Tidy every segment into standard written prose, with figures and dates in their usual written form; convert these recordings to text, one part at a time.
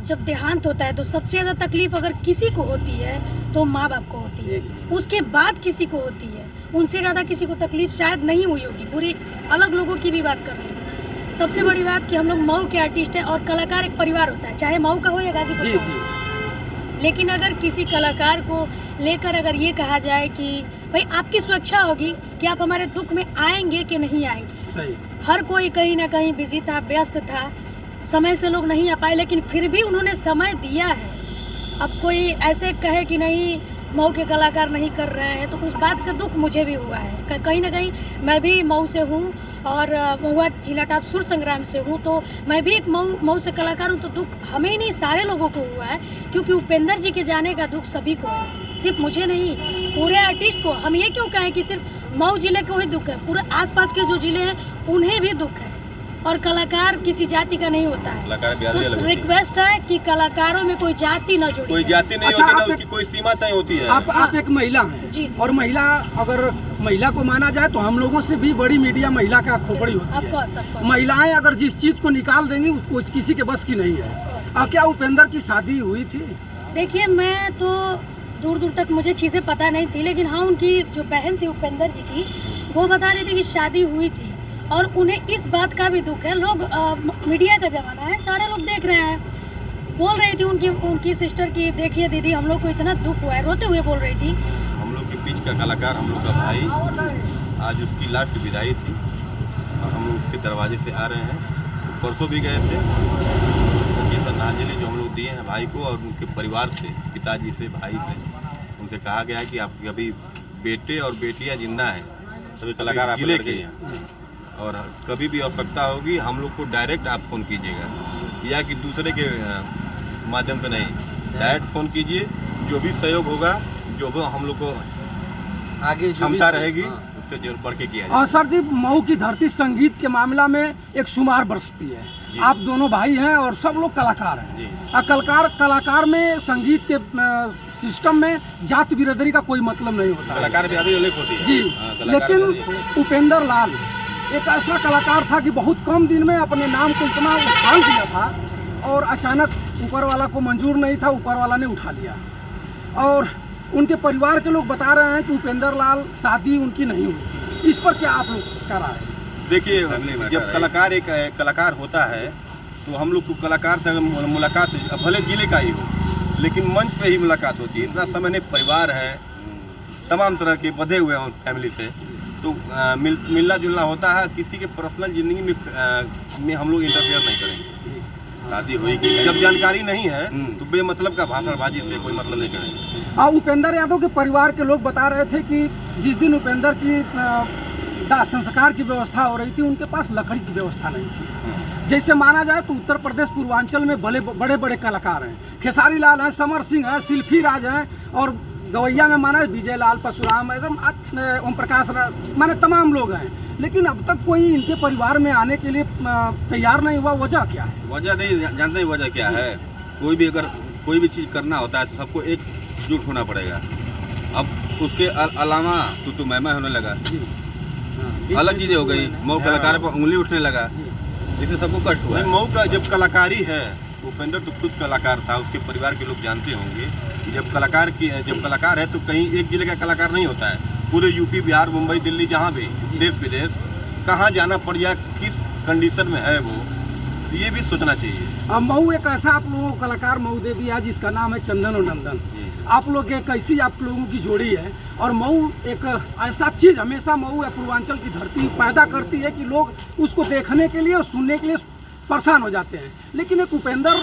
जब देहांत होता है तो सबसे ज़्यादा तकलीफ अगर किसी को होती है तो माँ बाप को होती है, उसके बाद किसी को होती है। उनसे ज़्यादा किसी को तकलीफ शायद नहीं हुई होगी। पूरी अलग लोगों की भी बात कर रहे हैं। सबसे बड़ी बात कि हम लोग मऊ के आर्टिस्ट हैं और कलाकार एक परिवार होता है, चाहे मऊ का हो या गाजीपुर का हो। लेकिन अगर किसी कलाकार को लेकर अगर ये कहा जाए कि भाई आपकी सुरक्षा होगी कि आप हमारे दुख में आएंगे कि नहीं आएंगे, सही। हर कोई कहीं ना कहीं बिजी था, व्यस्त था, समय से लोग नहीं आ पाए, लेकिन फिर भी उन्होंने समय दिया है। अब कोई ऐसे कहे कि नहीं मऊ के कलाकार नहीं कर रहे हैं, तो उस बात से दुख मुझे भी हुआ है। कहीं ना कहीं मैं भी मऊ से हूँ और महुआ जिला टॉप सुर संग्राम से हूँ, तो मैं भी एक मऊ से कलाकार हूँ। तो दुख हमें ही नहीं, सारे लोगों को हुआ है, क्योंकि उपेंद्र जी के जाने का दुख सभी को है, सिर्फ मुझे नहीं, पूरे आर्टिस्ट को। हम ये क्यों कहें कि सिर्फ मऊ जिले को ही दुख है, पूरे आसपास के जो जिले हैं उन्हें भी दुख है। और कलाकार किसी जाति का नहीं होता है, तो रिक्वेस्ट है कि कलाकारों में कोई जाति न जुड़े, कोई जाति नहीं होती ना, उसकी कोई सीमा तय होती है। आप एक महिला हैं जी। और महिला, अगर महिला को माना जाए तो हम लोगों से भी बड़ी मीडिया महिला का खोपड़ी होती है। महिलाएं अगर जिस चीज को निकाल देंगी उसको किसी के बस की नहीं है। क्या उपेंद्र की शादी हुई थी? देखिए, मैं तो दूर दूर तक मुझे चीज़ें पता नहीं थी, लेकिन हाँ, उनकी जो बहन थी उपेंद्र जी की, वो बता रही थी कि शादी हुई थी और उन्हें इस बात का भी दुख है। लोग मीडिया का ज़माना है, सारे लोग देख रहे हैं। बोल रही थी उनकी सिस्टर की, देखिए दीदी हम लोग को इतना दुख हुआ है, रोते हुए बोल रही थी। हम लोग के बीच का कलाकार, हम लोग का भाई, आज उसकी लास्ट विदाई थी और हम लोग उसके दरवाजे से आ रहे हैं। तो परसों भी गए थे, सच्ची श्रद्धांजलि जो हम लोग दिए हैं भाई को और उनके परिवार से, पिताजी से, भाई से, उनसे कहा गया है कि आप अभी बेटे और बेटियाँ जिंदा हैं, सभी कलाकार जिले के हैं, और कभी भी आवश्यकता होगी हम लोग को डायरेक्ट आप फ़ोन कीजिएगा, या कि दूसरे के माध्यम से नहीं, डायरेक्ट फ़ोन कीजिए। जो भी सहयोग होगा, जो भी हम लोग को आगे क्षमता रहेगी, उससे जरूर बढ़ के किया जाएगा। सर जी, मऊ की धरती संगीत के मामला में एक शुमार बरसती है। आप दोनों भाई हैं और सब लोग कलाकार हैं। कलाकार में संगीत के सिस्टम में जात बिरादरी का कोई मतलब नहीं होता, कलाकार बिरादरी अलग होती है जी। लेकिन उपेंद्र लाल एक ऐसा कलाकार था कि बहुत कम दिन में अपने नाम को इतना उछाल दिया था, और अचानक ऊपर वाला को मंजूर नहीं था, ऊपर वाला ने उठा लिया। और उनके परिवार के लोग बता रहे हैं कि उपेंद्र लाल शादी उनकी नहीं हुई। इस पर क्या आप लोग क्या राय है? देखिए, जब कलाकार एक कलाकार होता है तो हम लोग को कलाकार से मुलाकात भले जिले का ही हो, लेकिन मंच पे ही मुलाकात होती है। इतना समय नहीं, परिवार है, तमाम तरह के बधे हुए हैं फैमिली से, तो मिलना जुलना होता है। किसी के पर्सनल ज़िंदगी में हम लोग इंटरफेयर नहीं करेंगे। शादी होगी, जब जानकारी नहीं है तो बेमतलब का भाषणबाजी से कोई मतलब नहीं करेंगे। उपेंद्र यादव के परिवार के लोग बता रहे थे कि जिस दिन उपेंद्र की दाह संस्कार की व्यवस्था हो रही थी, उनके पास लकड़ी की व्यवस्था नहीं थी। जैसे माना जाए तो उत्तर प्रदेश पूर्वांचल में बड़े बड़े कलाकार हैं, खेसारी लाल हैं, समर सिंह हैं, शिल्पी राज हैं, और गवैया में माना विजय लाल परशुराम, एकदम ओम प्रकाश, माने तमाम लोग हैं। लेकिन अब तक कोई इनके परिवार में आने के लिए तैयार नहीं हुआ। वजह क्या है? वजह नहीं जानते हैं, वजह क्या है? कोई भी अगर कोई भी चीज़ करना होता है तो सबको एकजुट होना पड़ेगा। अब उसके अलावा तो मैं होने लगा, अलग चीज़ें हो गई। मऊ कलाकार पर उंगली उठने लगा, इससे सबको कष्ट हुआ। मऊ का जब कलाकारी है, उपेंद्र तो खुद कलाकार था, उसके परिवार के लोग जानते होंगे। जब कलाकार है तो कहीं एक जिले का कलाकार नहीं होता है, पूरे यूपी, बिहार, मुंबई, दिल्ली, जहाँ भी देश विदेश कहाँ जाना पड़ जाए, किस कंडीशन में है वो, तो ये भी सोचना चाहिए। मऊ एक ऐसा आप लोगों को कलाकार मऊ दे दिया जिसका नाम है चंदन और नंदन। आप लोग एक ऐसी आप लोगों की जोड़ी है, और मऊ एक ऐसा चीज़ हमेशा मऊ या पूर्वांचल की धरती पैदा करती है कि लोग उसको देखने के लिए और सुनने के लिए परेशान हो जाते हैं। लेकिन एक उपेंद्र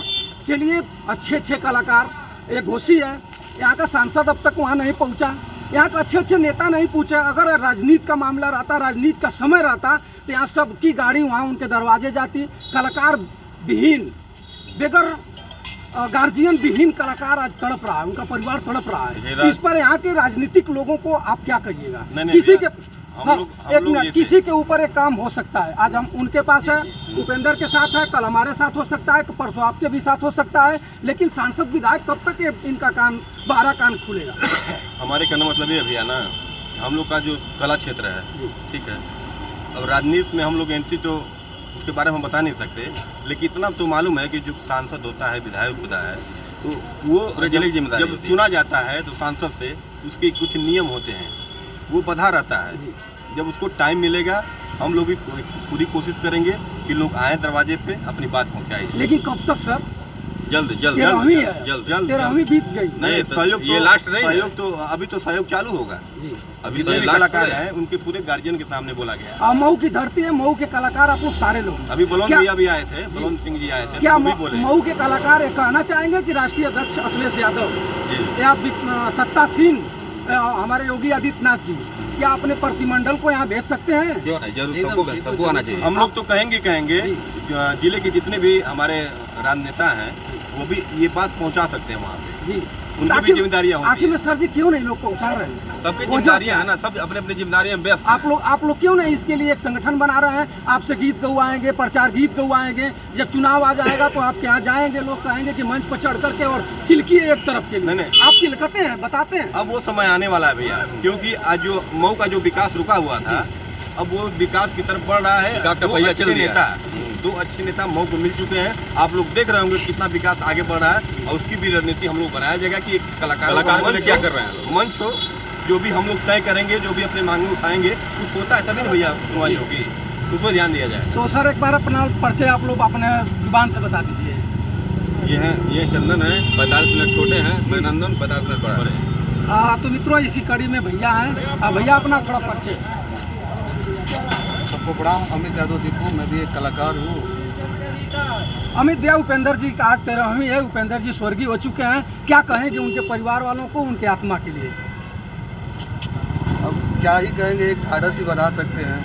के लिए अच्छे कलाकार, एक घोषी है, यहाँ का सांसद अब तक वहाँ नहीं पहुँचा, यहाँ का अच्छे नेता नहीं पूछे। अगर राजनीति का मामला रहता, राजनीति का समय रहता, तो यहाँ सबकी गाड़ी वहाँ उनके दरवाजे जाती। कलाकार विहीन, बेगर गार्जियन विहीन कलाकार आज तड़प रहा है, उनका परिवार तड़प रहा है। इस पर यहाँ के राजनीतिक लोगों को आप क्या कहिएगा? किसी के एक मिनट, किसी के ऊपर एक काम हो सकता है, आज हम उनके पास है, उपेंद्र के साथ है, कल हमारे साथ हो सकता है, परसों आपके भी साथ हो सकता है, लेकिन सांसद विधायक कब तक इनका कान 12 कान खुलेगा? हमारे कहना मतलब ये भैया ना, हम लोग का जो कला क्षेत्र है, ठीक है, अब राजनीति में हम लोग एंट्री तो उसके बारे में हम बता नहीं सकते, लेकिन इतना तो मालूम है कि जो सांसद होता है, विधायक होता है, तो वो जब चुना जाता है तो सांसद से उसके कुछ नियम होते हैं, वो बधा रहता है। जब उसको टाइम मिलेगा हम लोग भी पूरी कोशिश करेंगे कि लोग आए दरवाजे पे अपनी बात पहुंचाएं। लेकिन कब तक सर? जल्द तेरहवीं बीत गई। नहीं, सहयोग ये लास्ट नहीं, सहयोग तो अभी तो सहयोग चालू होगा। अभी जो कलाकार हैं उनके पूरे गार्जियन के सामने बोला गया। मऊ की धरती है, मऊ के कलाकार आप लोग सारे लोग। अभी बलवंत भैया भी आए थे, बलवंत सिंह जी आए थे। क्या मऊ के कलाकार ये कहना चाहेंगे कि राष्ट्रीय अध्यक्ष अखिलेश यादव या सत्तासीन हमारे योगी आदित्यनाथ जी क्या अपने प्रतिमंडल को यहाँ भेज सकते हैं? क्यों नहीं, जरूर, सबको आना चाहिए। हम लोग तो कहेंगे जिले के जितने भी हमारे राजनेता हैं वो भी ये बात पहुंचा सकते हैं वहाँ पे जी, उनकी भी जिम्मेदारियाँ होती हैं। आखिर में सर जी क्यों नहीं लोग पहुंचा रहे हैं? सबकी जिम्मेदारियाँ है ना, सब अपने अपनी जिम्मेदारियाँ में व्यस्त। आप लोग क्यों नहीं इसके लिए एक संगठन बना रहे हैं? आपसे गीत गवाएंगे, प्रचार गीत गवाएंगे, जब चुनाव आ जाएगा तो आपके यहाँ जाएंगे, लोग कहेंगे कि मंच पर चढ़ करके और चिल्की एक तरफ के लिए। नहीं, आप चिल्कते हैं, बताते हैं। अब वो समय आने वाला है भैया, क्योंकि आज जो मऊ का जो विकास रुका हुआ था अब वो विकास की तरफ बढ़ रहा है। दो अच्छे नेता मऊ को मिल चुके हैं। आप लोग देख रहे होंगे कितना विकास आगे बढ़ रहा है, और उसकी भी रणनीति हम लोग बनाया जाएगा कि एक कलाकार क्या कर रहे हैं, मंच हो, जो भी हम लोग तय करेंगे, जो भी अपने मांगे उठाएंगे, कुछ होता है तभी ना भैया सुनवाई होगी, उस पर ध्यान दिया जाए। तो सर एक बार अपना परिचय आप लोग अपने जुबान से बता दीजिए। ये चंदन है, 45 मिनट छोटे हैं, मैं नंदन 50 मिनट बड़ा है। तो मित्रों इसी कड़ी में भैया हैं। भैया अपना थोड़ा परिचय। सबको प्रणाम, अमित यादव दीपू, मैं भी एक कलाकार हूँ। अमित भैया, उपेंद्र जी का आज 13वीं है, उपेंद्र जी स्वर्गीय हो चुके हैं, क्या कहेंगे उनके परिवार वालों को, उनके आत्मा के लिए? अब क्या ही कहेंगे, एक ढाढ़स ही बधा सकते हैं।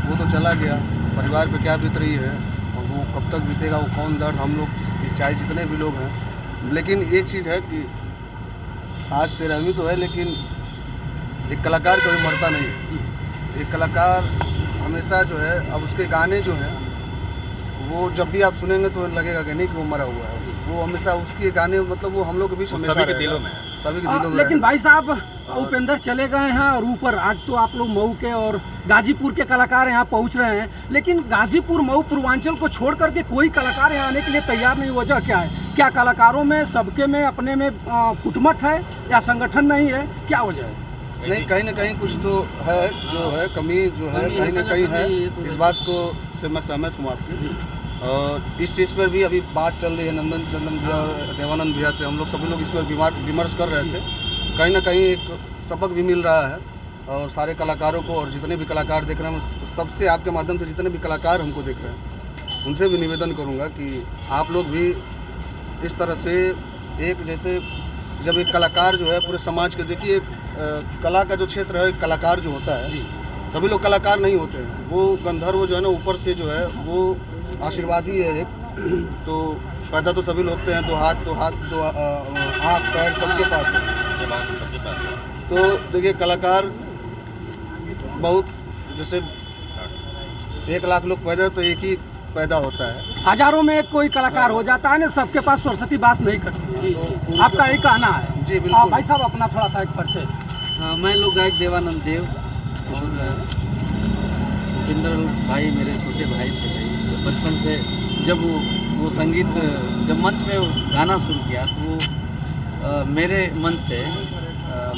वो तो चला गया, परिवार पे क्या बीत रही है और वो कब तक बीतेगा वो कौन दर्द, हम लोग चाहे जितने भी लोग हैं। लेकिन एक चीज़ है कि आज 13वीं तो है, लेकिन एक कलाकार कभी मरता नहीं है। एक कलाकार हमेशा जो है, अब उसके गाने जो हैं वो जब भी आप सुनेंगे तो लगेगा कि नहीं कि वो मरा हुआ है। वो हमेशा उसके गाने मतलब वो हम लोग के बीच हमेशा सभी के दिलों में लेकिन भाई साहब उपेंद्र चले गए हैं और ऊपर आज तो आप लोग मऊ के और गाजीपुर के कलाकार यहाँ पहुँच रहे हैं, लेकिन गाजीपुर मऊ पूर्वांचल को छोड़ करके कोई कलाकार यहाँ आने के लिए तैयार नहीं। वजह क्या है? क्या कलाकारों में सबके में अपने में कुटमट है या संगठन नहीं है? क्या वजह है? नहीं, कहीं ना कहीं कुछ तो है, जो है कमी जो है कहीं ना कहीं है। इस बात को से मैं सहमत हूँ आपकी, और इस चीज़ पर भी अभी बात चल रही है नंदन चंदन भैया और देवानंद भैया से। हम लोग सभी लोग इस पर विमर्श कर रहे थे। कहीं ना कहीं एक सबक भी मिल रहा है, और सारे कलाकारों को और जितने भी कलाकार देख रहे हैं, सबसे आपके माध्यम से जितने भी कलाकार हमको देख रहे हैं, उनसे भी निवेदन करूँगा कि आप लोग भी इस तरह से एक, जैसे जब एक कलाकार जो है पूरे समाज के, देखिए कला का जो क्षेत्र है, कलाकार जो होता है, सभी लोग कलाकार नहीं होते हैं। वो गंधर्व जो है ना, ऊपर से जो है वो आशीर्वाद ही है एक। तो पैदा तो सभी लोग होते हैं, दो हाथ दो आँख पैर सबके पास है। तो देखिए कलाकार बहुत, जैसे 1 लाख लोग पैदा तो एक ही पैदा होता है, हजारों में एक कोई कलाकार हो जाता है ना, सबके पास सरस्वती बास नहीं करती है। तो आपका यही कहना है? जी बिल्कुल। भाई साहब अपना थोड़ा सा एक परिचय। मैं लोग गायक देवानंद देव, और उपेंद्र भाई मेरे छोटे भाई थे भाई। बचपन से जब वो संगीत जब मंच पे गाना शुरू किया तो वो मेरे मन से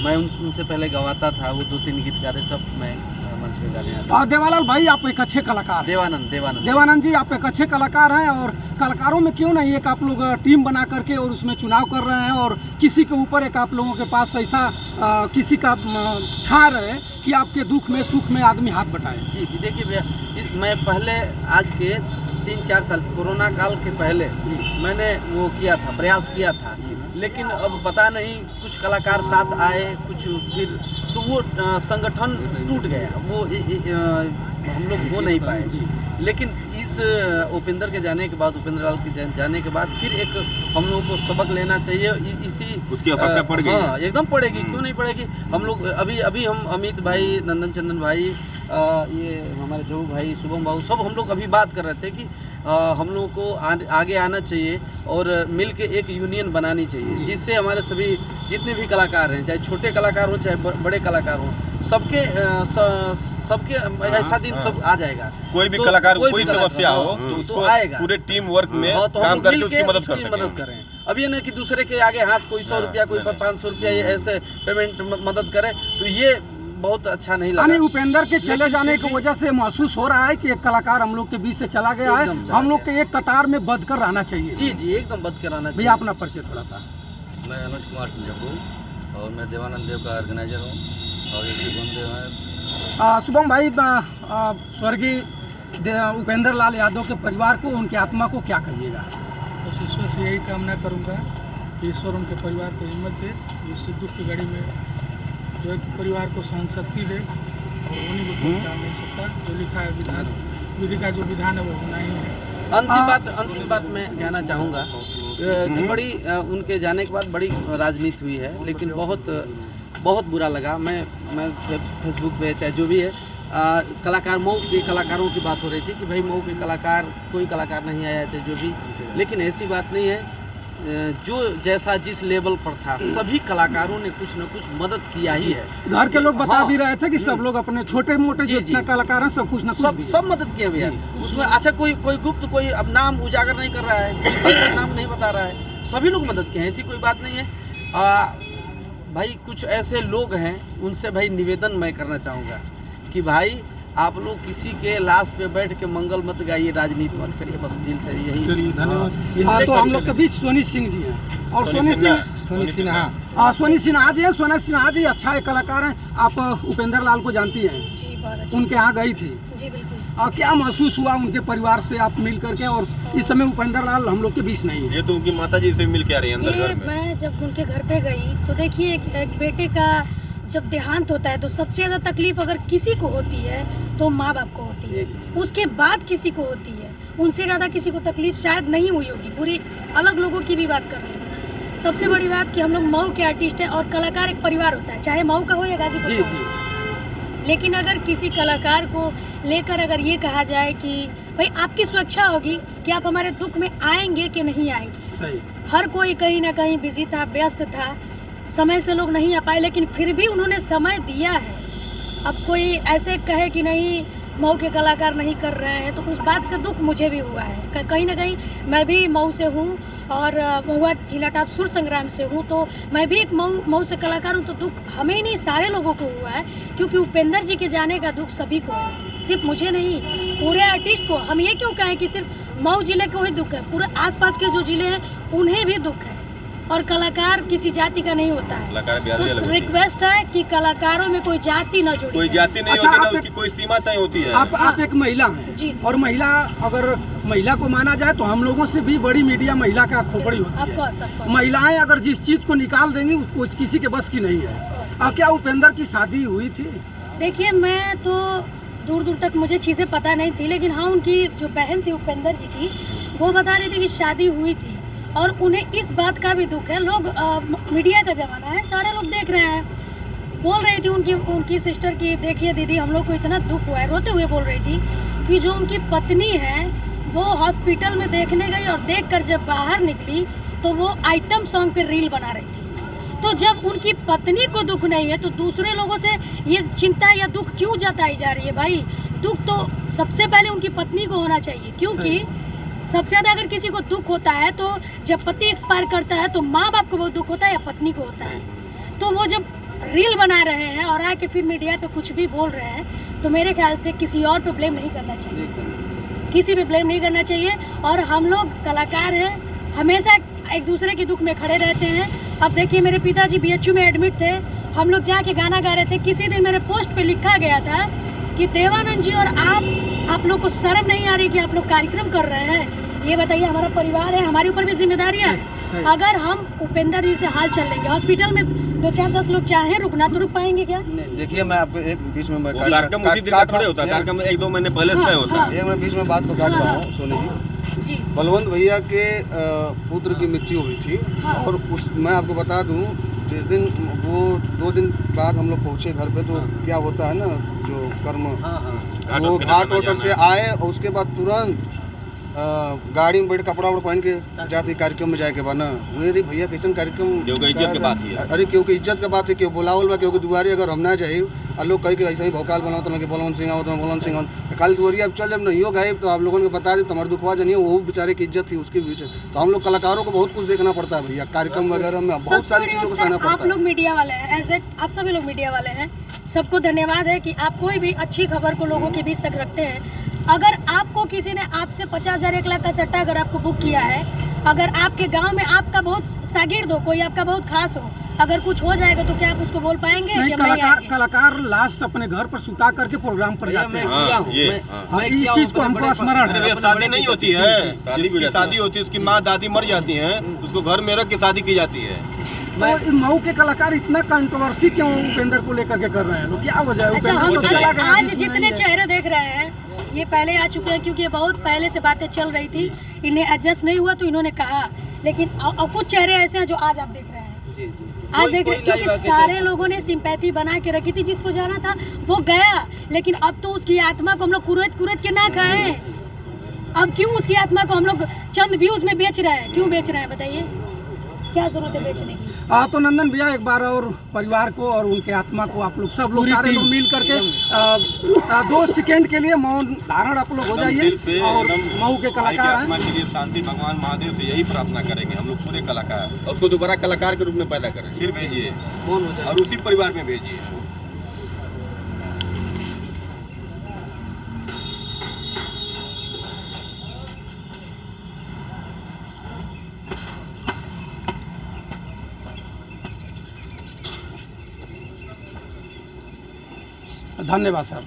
मैं उनसे पहले गवाता था। वो 2-3 गीत गाते तब मैं मंच पे गाने आता। और देवालाल भाई आप एक अच्छे कलाकार। देवानंद जी आप एक अच्छे कलाकार हैं, और कलाकारों में क्यों नहीं एक आप लोग टीम बना करके और उसमें चुनाव कर रहे हैं, और किसी के ऊपर एक आप लोगों के पास ऐसा किसी का छा रहे कि आपके दुख में सुख में आदमी हाथ बटाए। जी देखिए भैया, मैं पहले आज के 3-4 साल कोरोना काल के पहले मैंने वो किया था, प्रयास किया था, लेकिन अब पता नहीं कुछ कलाकार साथ आए, कुछ फिर तो वो संगठन टूट गया, वो हम लोग हो नहीं पाए। लेकिन इस उपेंद्र के जाने के बाद, उपेंद्र लाल के जाने के बाद फिर एक हम लोगों को सबक लेना चाहिए। इसी उसकी आवश्यकता पड़ गई। हाँ एकदम पड़ेगी, क्यों नहीं पड़ेगी। हम लोग अभी हम अमित भाई, नंदन चंदन भाई, ये हमारे जो भाई शुभम बाबू, सब हम लोग अभी बात कर रहे थे कि हम लोगों को आगे आना चाहिए और मिल के एक यूनियन बनानी चाहिए, जिससे हमारे सभी जितने भी कलाकार हैं, चाहे छोटे कलाकार हो चाहे बड़े कलाकार हो, सबके सबके ऐसा दिन सब आ जाएगा। कोई भी तो कलाकार कोई कोई भी समस्या हो हाँ, तो तो उसको आएगा। पूरे टीम वर्क में हाँ, तो हम काम लोग करके मिलके उसकी मदद कर उसकी मदद सकें। करें। अब ये ना कि दूसरे के आगे हाथ कोई 100 हाँ, रुपया कोई नहीं, 500 रुपया ऐसे पेमेंट मदद करे, तो ये बहुत अच्छा नहीं यानी लगा। उपेंद्र के चले लेकिन जाने फिर की भी- वजह से महसूस हो रहा है कि एक कलाकार हम लोग के बीच से चला गया है। एकदम चला हम लोग गया। के एक कतार में बंध कर रहना चाहिए। जी जी एकदम बंद कराना भैया चाहिए। अपना परिचय थोड़ा सा। मैं अनुज कुमार सिंह और मैं देवानंद देव का ऑर्गेनाइजर हूँ और ये देव है। शुभम भाई, स्वर्गीय उपेंद्र लाल यादव के परिवार को, उनकी आत्मा को क्या कहिएगा? बस ईश्वर से यही कामना करूंगा कि ईश्वर उनके परिवार को हिम्मत दे, इस दुख की घड़ी में जो है कि परिवार को सहन शक्ति दे, और उन्हीं को कोई काम नहीं सकता। जो लिखा है विधान, विधि का जो विधान है वो होना ही है। अंतिम बात मैं कहना चाहूँगा कि बड़ी उनके जाने के बाद बड़ी राजनीति हुई है, लेकिन बहुत बुरा लगा। मैं फेसबुक पे चाहे जो भी है कलाकार मऊ के कलाकारों की बात हो रही थी कि भाई मऊ के कलाकार, कोई कलाकार नहीं आया थे जो भी, लेकिन ऐसी बात नहीं है। जो जैसा जिस लेवल पर था सभी कलाकारों ने कुछ न कुछ मदद किया ही है। घर के लोग बता हाँ, भी रहे थे कि सब लोग अपने छोटे मोटे जी, जितने जी। कलाकार हैं सब कुछ न कुछ दिए। सब मदद किए भैया उसमें। अच्छा कोई गुप्त कोई अब नाम उजागर नहीं कर रहा है, कोई नाम नहीं बता रहा है, सभी लोग मदद किए हैं, ऐसी कोई बात नहीं है। भाई कुछ ऐसे लोग हैं, उनसे भाई निवेदन मैं करना चाहूँगा कि भाई आप लोग किसी के लाश पे बैठ के मंगल मत गाइए, राजनीति मत करिए, बस दिल से यही। चलिए, धन्यवाद। इससे तो हम लोग के बीच सोनी सिंह जी हैं और सोनी सिन्हा जी हैं। सोनी सिन्हा जी अच्छा एक कलाकार हैं। आप उपेंद्र लाल को जानती हैं, जी बहुत अच्छे उनके से। यहाँ गई थी। जी बिल्कुल। और क्या महसूस हुआ उनके परिवार से आप मिल करके? और इस समय उपेंद्र लाल हम लोग के बीच नहीं है। ये तो उनकी माता जी से मिल के आ रही है अंदर ये घर में। मैं जब उनके घर पे गई तो देखिए एक बेटे का जब देहांत होता है तो सबसे ज़्यादा तकलीफ अगर किसी को होती है तो माँ बाप को होती है, उसके बाद किसी को होती है। उनसे ज़्यादा किसी को तकलीफ शायद नहीं हुई होगी। पूरी अलग लोगों की भी बात कर रहे हैं। सबसे बड़ी बात कि हम लोग मऊ के आर्टिस्ट हैं और कलाकार एक परिवार होता है, चाहे मऊ का हो या गाजीपुर जी का जी। हो। लेकिन अगर किसी कलाकार को लेकर अगर ये कहा जाए कि भाई आपकी स्वेच्छा होगी कि आप हमारे दुख में आएंगे कि नहीं आएंगे। सही। हर कोई कहीं ना कहीं बिजी था, व्यस्त था, समय से लोग नहीं आ पाए, लेकिन फिर भी उन्होंने समय दिया है। अब कोई ऐसे कहे कि नहीं मऊ के कलाकार नहीं कर रहे हैं तो उस बात से दुख मुझे भी हुआ है। कहीं ना कहीं मैं भी मऊ से हूँ और महुआ जिला टॉप सुर संग्राम से हूँ, तो मैं भी एक मऊ से कलाकार हूँ। तो दुख हमें ही नहीं सारे लोगों को हुआ है, क्योंकि उपेंद्र जी के जाने का दुख सभी को है, सिर्फ मुझे नहीं, पूरे आर्टिस्ट को। हम ये क्यों कहें कि सिर्फ मऊ जिले को ही दुख है, पूरे आसपास के जो जिले हैं उन्हें भी दुख है। और कलाकार किसी जाति का नहीं होता है। कलाकार भी अलग तो होते हैं। रिक्वेस्ट है कि कलाकारों में कोई जाति न जुड़े। कोई जाति नहीं अच्छा, होती ना, आप- उसकी कोई सीमा तय होती है। आप एक महिला हैं। जी, जी। और महिला, अगर महिला को माना जाए तो हम लोगों से भी बड़ी मीडिया महिला का खोपड़ी होती है। ऑफकोर्स महिलाएं अगर जिस चीज को निकाल देंगी उसको किसी के बस की नहीं है। और क्या उपेंद्र की शादी हुई थी? देखिए मैं तो दूर दूर तक मुझे चीज़ें पता नहीं थी, लेकिन हाँ उनकी जो बहन थी उपेंद्र जी की, वो बता रही थी कि शादी हुई थी और उन्हें इस बात का भी दुख है। लोग मीडिया का ज़माना है, सारे लोग देख रहे हैं। बोल रही थी उनकी सिस्टर की, देखिए दीदी हम लोग को इतना दुख हुआ है, रोते हुए बोल रही थी कि जो उनकी पत्नी है वो हॉस्पिटल में देखने गई और देखकर जब बाहर निकली तो वो आइटम सॉन्ग पे रील बना रही थी। तो जब उनकी पत्नी को दुख नहीं है तो दूसरे लोगों से ये चिंता या दुख क्यों जताई जा रही है? भाई दुख तो सबसे पहले उनकी पत्नी को होना चाहिए, क्योंकि सबसे ज़्यादा अगर किसी को दुख होता है तो जब पति एक्सपायर करता है तो माँ बाप को बहुत दुख होता है या पत्नी को होता है। तो वो जब रील बना रहे हैं और आके फिर मीडिया पे कुछ भी बोल रहे हैं तो मेरे ख्याल से किसी और पे ब्लेम नहीं करना चाहिए, किसी पे ब्लेम नहीं करना चाहिए। और हम लोग कलाकार हैं, हमेशा एक दूसरे के दुख में खड़े रहते हैं। अब देखिए मेरे पिताजी BHU में एडमिट थे, हम लोग जाके गाना गा रहे थे। किसी दिन मेरे पोस्ट पे लिखा गया था कि देवानंद जी और आप लोग को शर्म नहीं आ रही कि आप लोग कार्यक्रम कर रहे हैं? ये बताइए, हमारा परिवार है, हमारे ऊपर भी जिम्मेदारियाँ हैं। अगर हम उपेंद्र जी से हाल चल लेंगे, हॉस्पिटल में 2-4-10 लोग चाहें रुकना तो रुक पाएंगे क्या? देखिए मैं आपको एक बीच में वो कार्यक्रम उसी दिन का थोड़े होता है, कार्यक्रम 1-2 महीने पहले से तय होता है। एक मैं बीच में बात को काट रहा हूँ सोनी जी। जी बलवंत भैया के पुत्र की मृत्यु हुई थी और उस मैं आपको बता दूं जिस दिन वो 2 दिन बाद हम लोग पहुँचे घर पे तो क्या होता है ना जो कर्म वो घाट वोटर से आए और उसके बाद तुरंत गाड़ी में बैठ कपड़ा वपड़ा पहन के जाते कार्यक्रम में जाए के बाद ना मेरी भैया कैसन कार्यक्रम क्योंकि इज्जत के बात ही है। अरे क्योंकि इज्जत के बात है, क्यों बुलावल बा, क्योंकि दुआरे अगर हम ना जाए और लोग कहे कि ऐसे ही भौकाल बनाओ तो लगे बोलन सिंह आओ तो बोलन सिंह आओ कल दुआरी अब चल जब नहीं हो गए तो आप लोगों को बता दें तुम्हारे दुखवा जानिए वो बेचारे की इज्जत थी उसके बीच। तो हम लोग कलाकारों को बहुत कुछ देखना पड़ता है भैया, कार्यक्रम वगैरह में बहुत सारी चीज़ों को सहना आप पड़ता लोग मीडिया वाले हैं, एज आप सभी लोग मीडिया वाले हैं, सबको धन्यवाद है कि आप कोई भी अच्छी खबर को लोगों के बीच तक रखते हैं। अगर आपको किसी ने आपसे 50,000 1 लाख का सट्टा अगर आपको बुक किया है, अगर आपके गांव में आपका बहुत शागिर्द हो, कोई आपका बहुत खास हो, अगर कुछ हो जाएगा तो क्या आप उसको बोल पाएंगे कि हम नहीं आएंगे? कलाकार लास्ट अपने घर पर सुता करके प्रोग्राम पर जाते हैं। इस चीज को हमको स्मरण है। अरे शादी नहीं होती है, शादी होती है उसकी माँ दादी मर जाती हैं, उसको घर में रख के शादी की जाती है। तो मऊ के कलाकार इतना कंट्रोवर्सी क्यों उपेंद्र को लेकर के कर रहे हैं, क्या वजह है? अच्छा, हम उपेंद्र को चला आज जितने चेहरे देख रहे हैं ये पहले आ चुके हैं, क्योंकि ये बहुत पहले से बातें चल रही थी, इन्हें एडजस्ट नहीं हुआ तो इन्होंने कहा, लेकिन अब कुछ चेहरे ऐसे हैं जो आज आप देख रहे हैं। आज देख रहे हैं क्योंकि सारे लोगों ने सिंपैथी बना के रखी थी, जिसको जाना था वो गया, लेकिन अब तो उसकी आत्मा को हम लोग कुरेद के ना खाएं। अब क्यों उसकी आत्मा को हम लोग चंद व्यूज में बेच रहे हैं? क्यों बेच रहे हैं बताइए, क्या जरूरत है बेचने की? तो नंदन भैया एक बार और परिवार को और उनके आत्मा को आप लोग सब लोग सारे लोग मिल करके 2 सेकंड के लिए मौन धारण आप लोग हो जाइए। और मऊ के कलाकार आत्मा के लिए शांति भगवान महादेव से यही प्रार्थना करेंगे हम लोग पूरे कलाकार, और उसको दोबारा कलाकार के रूप में पैदा करें, फिर भेजिए और उसी परिवार में भेजिए। धन्यवाद सर।